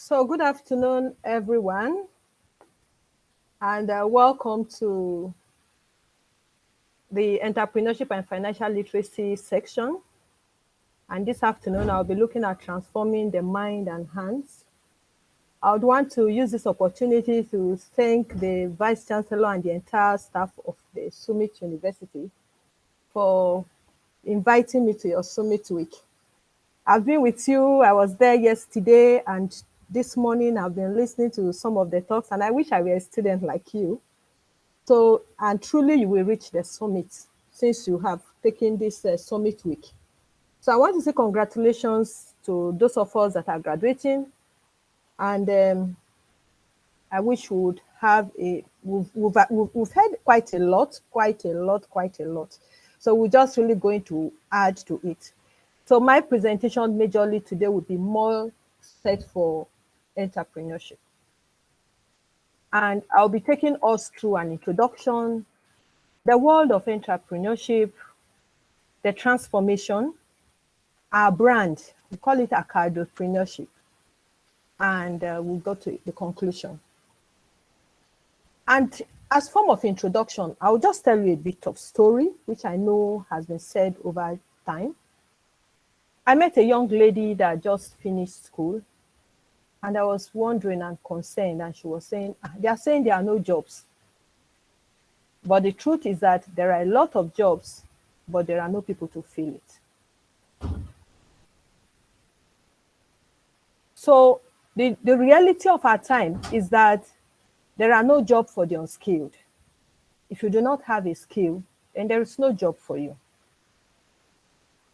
So, good afternoon, everyone, and welcome to the Entrepreneurship and Financial Literacy section. And this afternoon, I'll be looking at transforming the mind and hands. I would want to use this opportunity to thank the Vice Chancellor and the entire staff of the Summit University for inviting me to your Summit Week. I've been with you. I was there yesterday, and this morning I've been listening to some of the talks, and I wish I were a student like you. So, and truly you will reach the summit since you have taken this Summit Week. So I want to say congratulations to those of us that are graduating, and I wish we would have we've heard quite a lot. So we're just really going to add to it. So my presentation majorly today would be more set for entrepreneurship. And I'll be taking us through an introduction, the world of entrepreneurship, the transformation, our brand, we call it Academiaship, and we'll go to the conclusion. And as form of introduction, I'll just tell you a bit of story, which I know has been said over time. I met a young lady that just finished school, and I was wondering and concerned, and she was saying, they are saying there are no jobs. But the truth is that there are a lot of jobs, but there are no people to fill it. So the reality of our time is that there are no jobs for the unskilled. If you do not have a skill, then there is no job for you.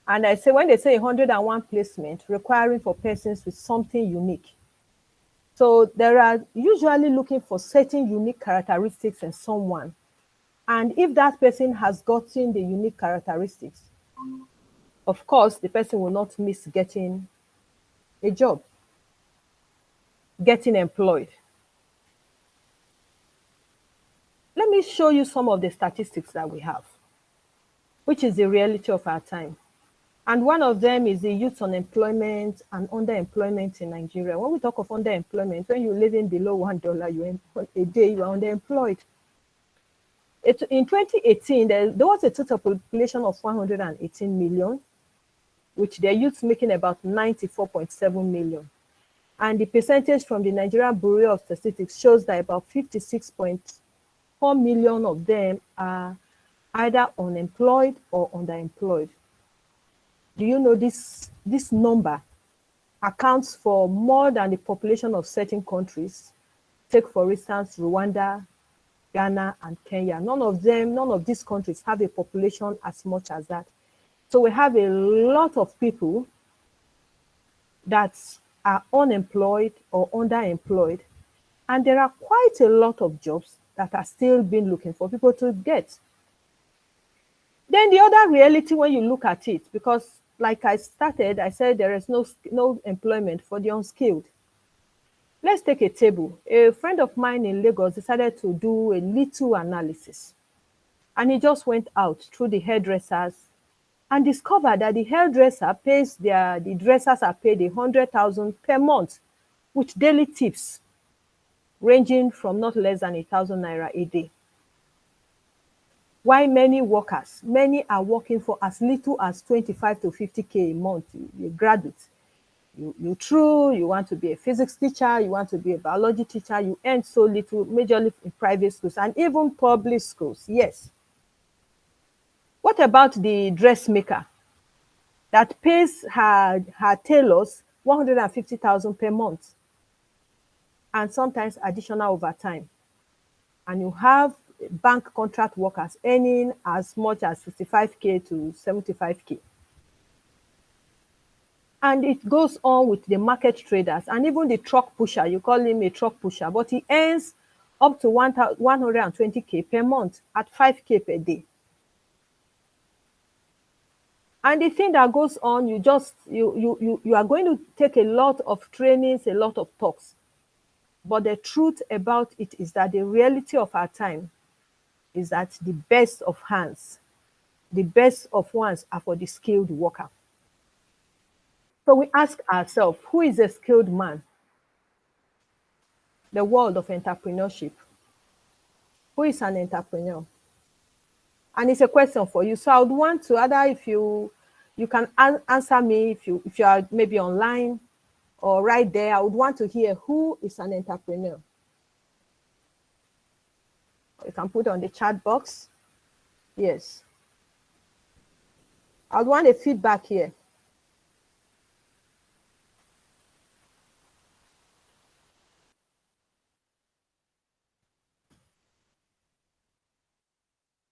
And I say, when they say 101 placement requiring for persons with something unique. So there are usually looking for certain unique characteristics in someone. And if that person has gotten the unique characteristics, of course, the person will not miss getting a job, getting employed. Let me show you some of the statistics that we have, which is the reality of our time. And one of them is the youth unemployment and underemployment in Nigeria. When we talk of underemployment, when you're living below $1 a day, you are underemployed. In 2018, there was a total population of 118 million, which the youth making about 94.7 million. And the percentage from the Nigerian Bureau of Statistics shows that about 56.4 million of them are either unemployed or underemployed. Do you know this number accounts for more than the population of certain countries? Take, for instance, Rwanda, Ghana, and Kenya. None of these countries have a population as much as that. So we have a lot of people that are unemployed or underemployed, and there are quite a lot of jobs that are still being looking for people to get. Then the other reality when you look at it, because like I said there is no employment for the unskilled. Let's take a table. A friend of mine in Lagos decided to do a little analysis, and he just went out through the hairdressers and discovered that the dressers are paid 100,000 per month with daily tips ranging from not less than 1,000 naira a day. Why many are working for as little as 25 to 50K a month. You graduate, you want to be a physics teacher, you want to be a biology teacher, you earn so little, majorly in private schools and even public schools, yes. What about the dressmaker that pays her tailors 150,000 per month and sometimes additional overtime? And you have bank contract workers earning as much as 55K to 75K. And it goes on with the market traders and even the truck pusher. You call him a truck pusher, but he earns up to 120K per month at 5K per day. And the thing that goes on, you are going to take a lot of trainings, a lot of talks. But the truth about it is that the reality of our time is that the best of hands, the best of ones are for the skilled worker. So we ask ourselves, who is a skilled man? the world of entrepreneurship. Who is an entrepreneur? And it's a question for you. So I would want to, either if you can answer me if you are maybe online or right there, I would want to hear who is an entrepreneur. You can put on the chat box. Yes. I would want a feedback here.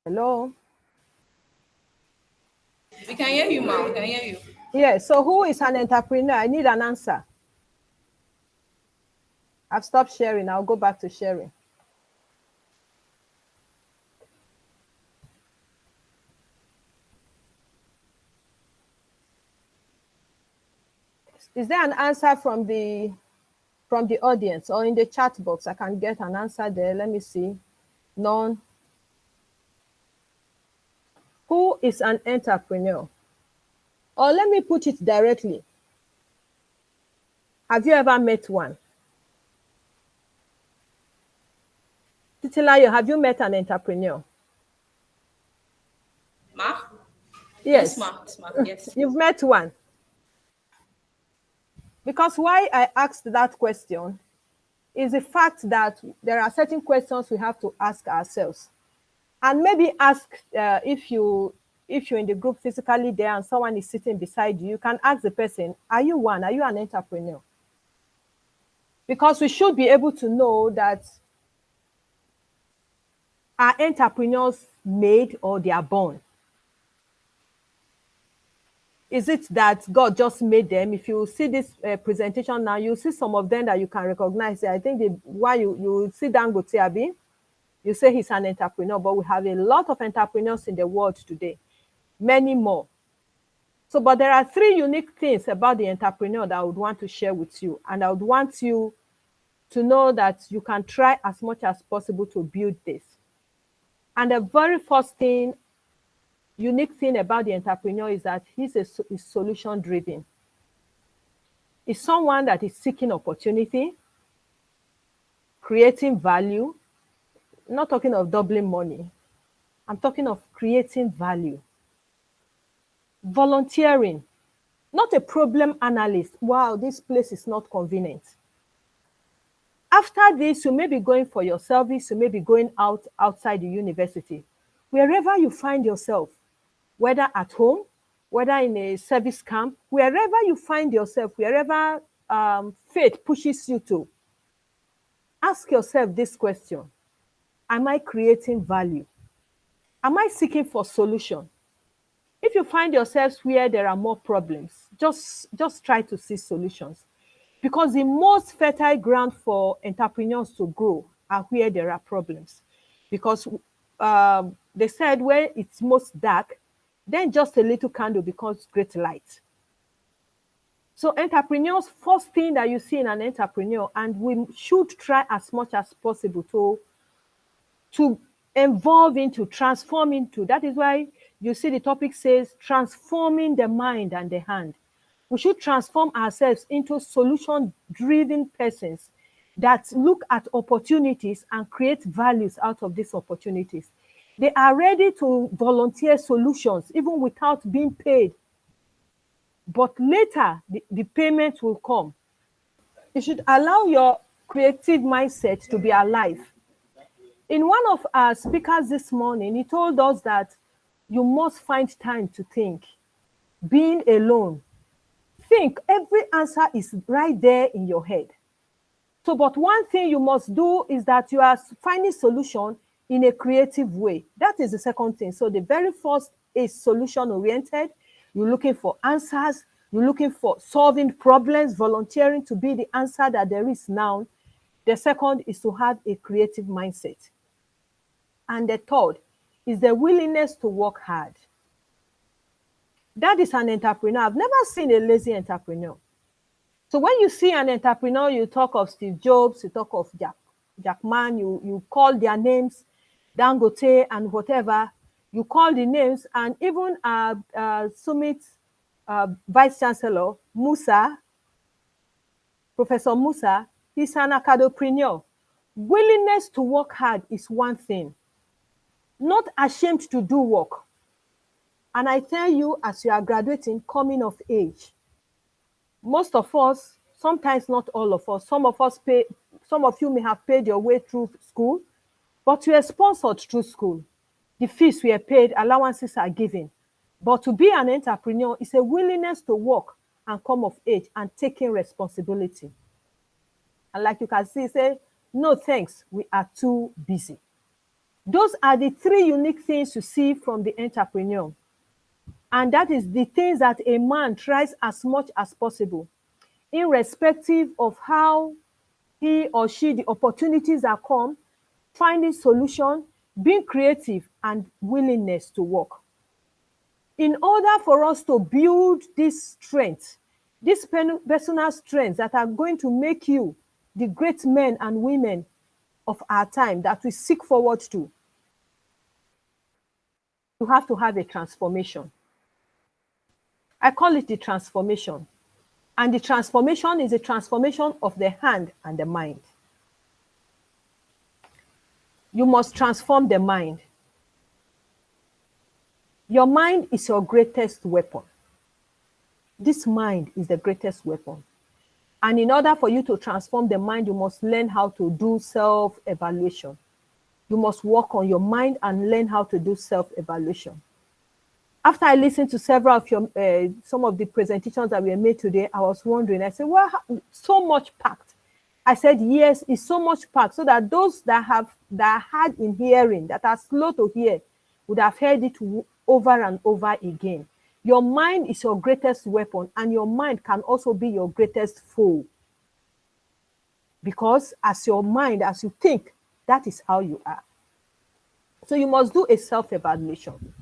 Hello? We can hear you, Ma. We can hear you. Yes. So who is an entrepreneur? I need an answer. I've stopped sharing. I'll go back to sharing. Is there an answer from the audience or in the chat box? I can get an answer there. Let me see. None. Who is an entrepreneur? Or let me put it directly. Have you ever met one? Titilayo, have you met an entrepreneur? Ma? Yes. Yes, Ma. Yes, Ma. Yes. You've met one. Because why I asked that question is the fact that there are certain questions we have to ask ourselves. And maybe ask if you're in the group physically there and someone is sitting beside you, you can ask the person, are you one? Are you an entrepreneur? Because we should be able to know that are entrepreneurs made or they are born? Is it that God just made them? If you see this presentation now, you see some of them that you can recognize. I think why you see Dangote Abi, you say he's an entrepreneur, but we have a lot of entrepreneurs in the world today, many more. So, but there are three unique things about the entrepreneur that I would want to share with you. And I would want you to know that you can try as much as possible to build this. And the very first thing, unique thing about the entrepreneur is that he's solution driven. He's someone that is seeking opportunity, creating value. I'm not talking of doubling money. I'm talking of creating value. Volunteering, not a problem analyst. Wow, this place is not convenient. After this, you may be going for your service, you may be going outside the university. Wherever you find yourself, whether at home, whether in a service camp, wherever you find yourself, wherever faith pushes you to, ask yourself this question: am I creating value? Am I seeking for solution? If you find yourselves where there are more problems, just try to see solutions. Because the most fertile ground for entrepreneurs to grow are where there are problems. Because they said where it's most dark, then just a little candle becomes great light. So entrepreneurs, first thing that you see in an entrepreneur, and we should try as much as possible to evolve into, transform into. That is why you see the topic says transforming the mind and the hand. We should transform ourselves into solution-driven persons that look at opportunities and create values out of these opportunities. They are ready to volunteer solutions even without being paid. But later, the payment will come. You should allow your creative mindset to be alive. In one of our speakers this morning, he told us that you must find time to think. Being alone, think. Every answer is right there in your head. So, but one thing you must do is that you are finding solution in a creative way. That is the second thing. So the very first is solution oriented. You're looking for answers. You're looking for solving problems, volunteering to be the answer that there is now. The second is to have a creative mindset. And the third is the willingness to work hard. That is an entrepreneur. I've never seen a lazy entrepreneur. So when you see an entrepreneur, you talk of Steve Jobs, you talk of Jack Ma, you call their names, Dangote and whatever. You call the names, and even Summit Vice Chancellor, Musa, Professor Musa, He's an acadopreneur. Willingness to work hard is one thing. Not ashamed to do work. And I tell you, as you are graduating, coming of age, most of us, sometimes not all of us, some of you may have paid your way through school, but you are sponsored through school. The fees were paid, allowances are given. But to be an entrepreneur is a willingness to work and come of age and taking responsibility. And like you can see, say, no thanks, we are too busy. Those are the three unique things you see from the entrepreneur. And that is the things that a man tries as much as possible, irrespective of how he or she, the opportunities that come, finding solution, being creative, and willingness to work. In order for us to build this strength, these personal strengths that are going to make you the great men and women of our time that we seek forward to, you have to have a transformation. I call it the transformation. And the transformation is a transformation of the hand and the mind. You must transform the mind. Your mind is your greatest weapon. This mind is the greatest weapon. And in order for you to transform the mind, you must learn how to do self-evaluation. You must work on your mind and learn how to do self-evaluation. After I listened to several of your, some of the presentations that were made today, I was wondering, I said, well, so much packed. I said, yes, it's so much packed, so that those that are hard in hearing, that are slow to hear, would have heard it over and over again. Your mind is your greatest weapon, and your mind can also be your greatest foe. Because as your mind, as you think, that is how you are. So you must do a self-evaluation.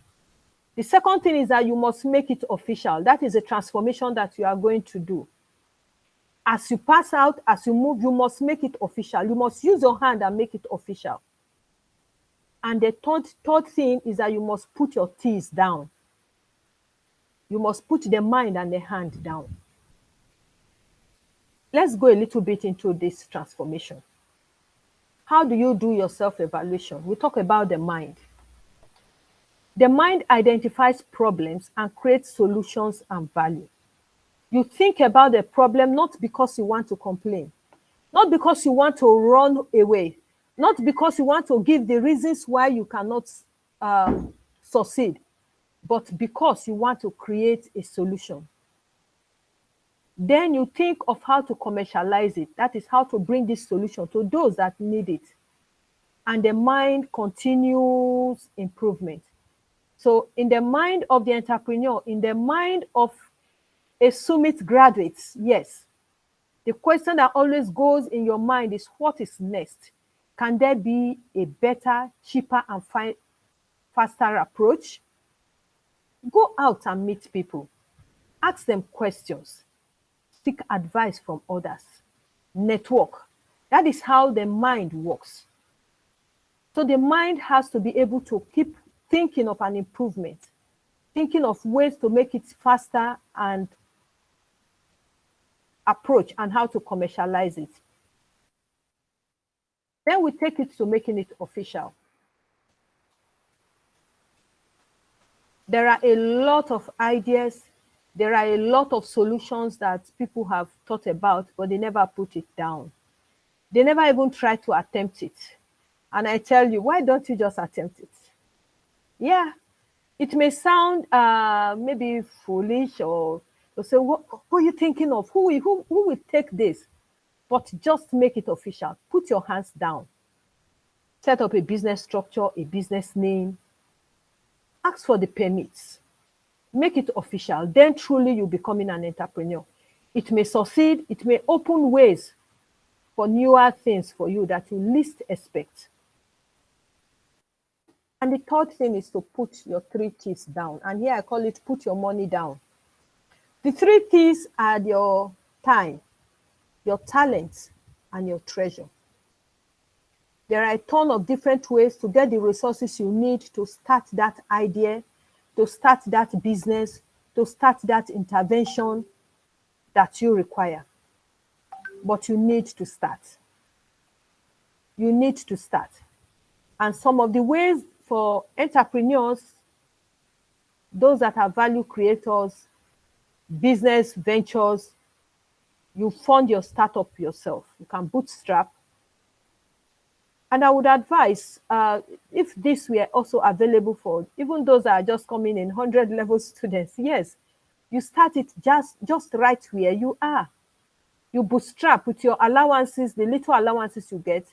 The second thing is that you must make it official. That is a transformation that you are going to do. As you pass out, as you move, you must make it official. You must use your hand and make it official. And the third thing is that you must put your teeth down. You must put the mind and the hand down. Let's go a little bit into this transformation. How do you do your self-evaluation? We talk about the mind. The mind identifies problems and creates solutions and value. You think about the problem not because you want to complain, not because you want to run away, not because you want to give the reasons why you cannot succeed, but because you want to create a solution. Then you think of how to commercialize it. That is how to bring this solution to those that need it. And the mind continues improvement. So in the mind of the entrepreneur, in the mind of a Summit graduate, yes, the question that always goes in your mind is, what is next? Can there be a better, cheaper, and faster approach? Go out and meet people. Ask them questions. Seek advice from others. Network. That is how the mind works. So the mind has to be able to keep thinking of an improvement, thinking of ways to make it faster and approach and how to commercialize it. Then we take it to making it official. There are a lot of ideas, there are a lot of solutions that people have thought about, but they never put it down. They never even try to attempt it. And I tell you, why don't you just attempt it? Yeah, it may sound maybe foolish, or say, what are you thinking of? Who will take this? But just make it official. Put your hands down. Set up a business structure, a business name. Ask for the permits. Make it official. Then truly you're becoming an entrepreneur. It may succeed. It may open ways for newer things for you that you least expect. And the third thing is to put your 3 T's down. And here I call it put your money down. The 3 T's are your time, your talent, and your treasure. There are a ton of different ways to get the resources you need to start that idea, to start that business, to start that intervention that you require. but you need to start. You need to start. And some of the ways for entrepreneurs, those that are value creators, business ventures, you fund your startup yourself. You can bootstrap. And I would advise, if this were also available for even those that are just coming in 100 level students, yes, you start it just right where you are. You bootstrap with your allowances, the little allowances you get,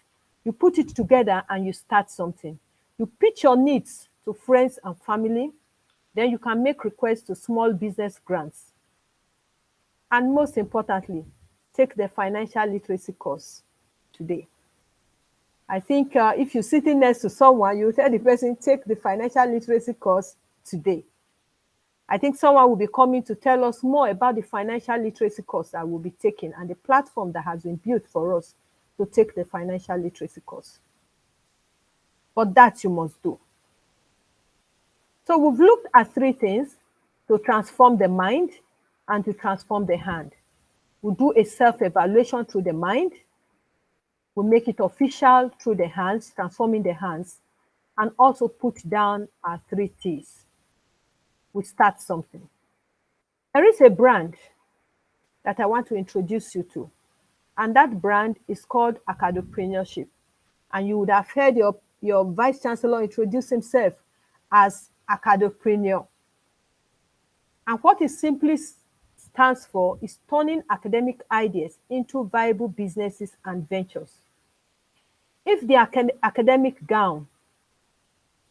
you put it together and you start something. You pitch your needs to friends and family, then you can make requests to small business grants. And most importantly, take the financial literacy course today. I think if you're sitting next to someone, you tell the person, take the financial literacy course today. I think someone will be coming to tell us more about the financial literacy course that we'll be taking and the platform that has been built for us to take the financial literacy course. But that you must do. So we've looked at 3 things: to transform the mind and to transform the hand. We'll do a self-evaluation through the mind. We'll make it official through the hands, transforming the hands, and also put down our 3 T's. We start something. There is a brand that I want to introduce you to, and that brand is called Academiaship. And you would have heard your vice chancellor introduce himself as Academipreneur. And what it simply stands for is turning academic ideas into viable businesses and ventures. If the academic gown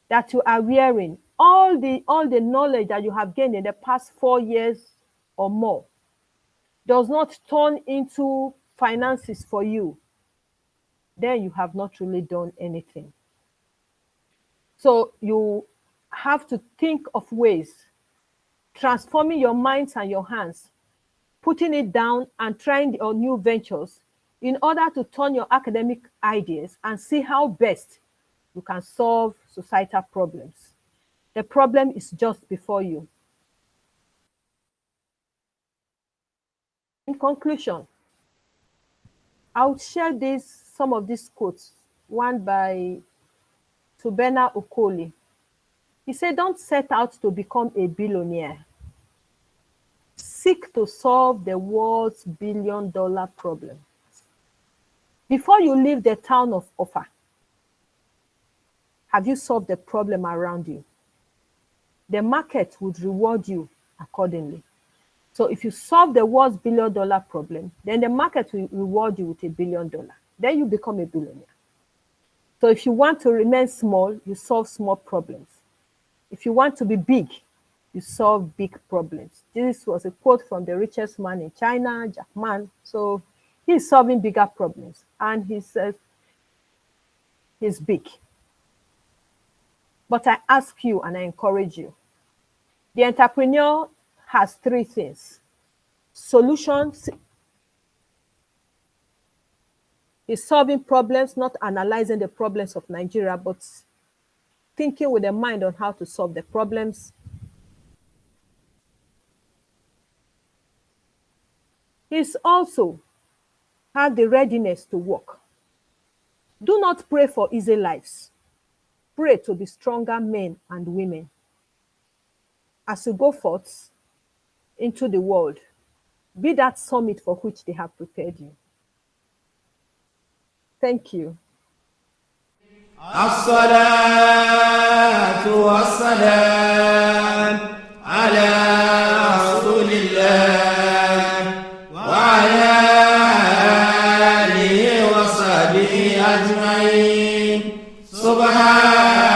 that you are wearing, all the knowledge that you have gained in the past 4 years or more, does not turn into finances for you, then you have not really done anything. So you have to think of ways, transforming your minds and your hands, putting it down and trying your new ventures in order to turn your academic ideas and see how best you can solve societal problems. The problem is just before you. In conclusion, I would share some of these quotes, one by Tubena Okoli. He said, don't set out to become a billionaire. Seek to solve the world's billion-dollar problem. Before you leave the town of Offa, have you solved the problem around you? The market would reward you accordingly. So if you solve the world's billion-dollar problem, then the market will reward you with $1 billion. Then you become a billionaire. So if you want to remain small, you solve small problems. If you want to be big, you solve big problems. This was a quote from the richest man in China, Jack Ma. So he's solving bigger problems. And he says he's big. But I ask you and I encourage you, the entrepreneur has 3 things. Solutions is solving problems, not analyzing the problems of Nigeria, but thinking with a mind on how to solve the problems. He's also have the readiness to work. Do not pray for easy lives. Pray to be stronger men and women. As you go forth into the world, be that summit for which they have prepared you. Thank you. الصلاة والسلام على رسول الله وعلى آله وصحبه أجمعين. سبحان